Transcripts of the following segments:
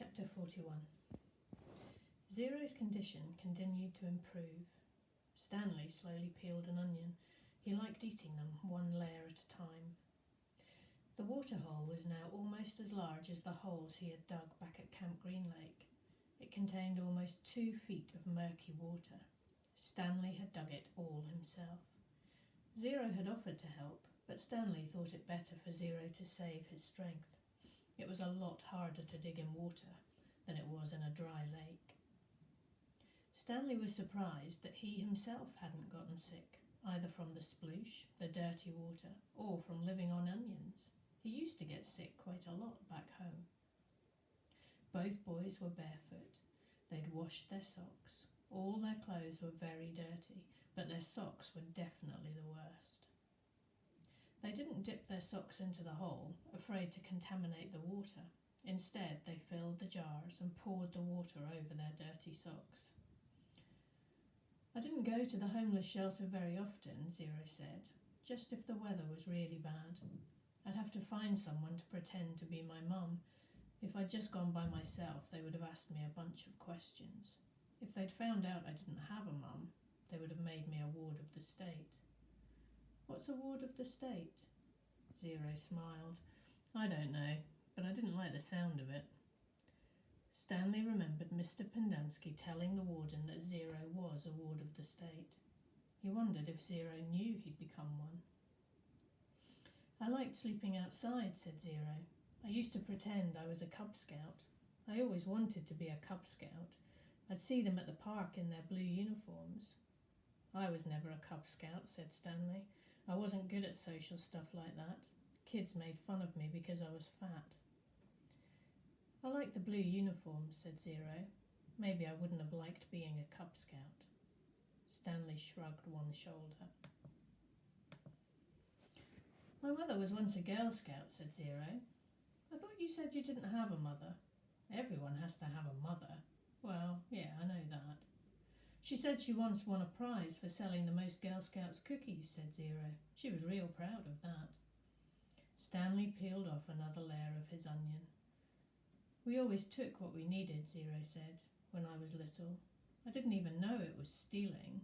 Chapter 41. Zero's condition continued to improve. Stanley slowly peeled an onion. He liked eating them one layer at a time. The waterhole was now almost as large as the holes he had dug back at Camp Green Lake. It contained almost 2 feet of murky water. Stanley had dug it all himself. Zero had offered to help, but Stanley thought it better for Zero to save his strength. It was a lot harder to dig in water than it was in a dry lake. Stanley was surprised that he himself hadn't gotten sick, either from the sploosh, the dirty water, or from living on onions. He used to get sick quite a lot back home. Both boys were barefoot. They'd washed their socks. All their clothes were very dirty, but their socks were definitely the worst. They didn't dip their socks into the hole, afraid to contaminate the water. Instead, they filled the jars and poured the water over their dirty socks. I didn't go to the homeless shelter very often, Zero said, just if the weather was really bad. I'd have to find someone to pretend to be my mum. If I'd just gone by myself, they would have asked me a bunch of questions. If they'd found out I didn't have a mum, they would have made me a ward of the state. What's a ward of the state? Zero smiled. I don't know, but I didn't like the sound of it. Stanley remembered Mr. Pendanski telling the warden that Zero was a ward of the state. He wondered if Zero knew he'd become one. I liked sleeping outside, said Zero. I used to pretend I was a Cub Scout. I always wanted to be a Cub Scout. I'd see them at the park in their blue uniforms. I was never a Cub Scout, said Stanley. I wasn't good at social stuff like that. Kids made fun of me because I was fat. I like the blue uniforms, said Zero. Maybe I wouldn't have liked being a Cub Scout. Stanley shrugged one shoulder. My mother was once a Girl Scout, said Zero. I thought you said you didn't have a mother. Everyone has to have a mother. Well, yeah, I know that. She said she once won a prize for selling the most Girl Scouts cookies, said Zero. She was real proud of that. Stanley peeled off another layer of his onion. We always took what we needed, Zero said, when I was little. I didn't even know it was stealing.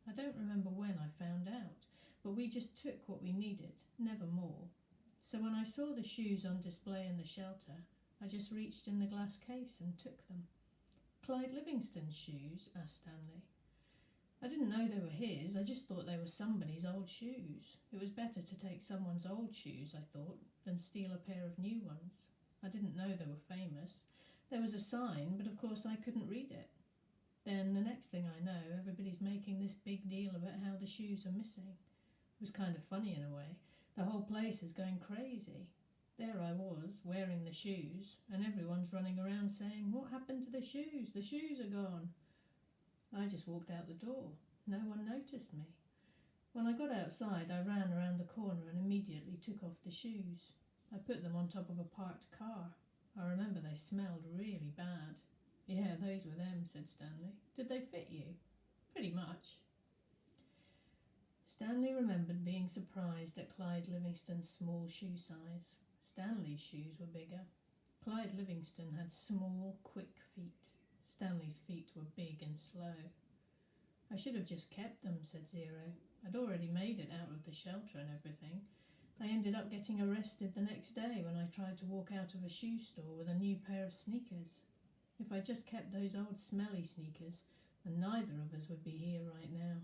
I don't remember when I found out, but we just took what we needed, never more. So when I saw the shoes on display in the shelter, I just reached in the glass case and took them. Clyde Livingston's shoes? Asked Stanley. I didn't know they were his, I just thought they were somebody's old shoes. It was better to take someone's old shoes, I thought, than steal a pair of new ones. I didn't know they were famous. There was a sign, but of course I couldn't read it. Then the next thing I know, everybody's making this big deal about how the shoes are missing. It was kind of funny in a way. The whole place is going crazy. There I was, wearing the shoes, and everyone's running around saying, "What happened to the shoes? The shoes are gone." I just walked out the door. No one noticed me. When I got outside, I ran around the corner and immediately took off the shoes. I put them on top of a parked car. I remember they smelled really bad. Yeah, those were them, said Stanley. Did they fit you? Pretty much. Stanley remembered being surprised at Clyde Livingston's small shoe size. Stanley's shoes were bigger. Clyde Livingston had small, quick feet. Stanley's feet were big and slow. I should have just kept them, said Zero. I'd already made it out of the shelter and everything. I ended up getting arrested the next day when I tried to walk out of a shoe store with a new pair of sneakers. If I just kept those old smelly sneakers, then neither of us would be here right now.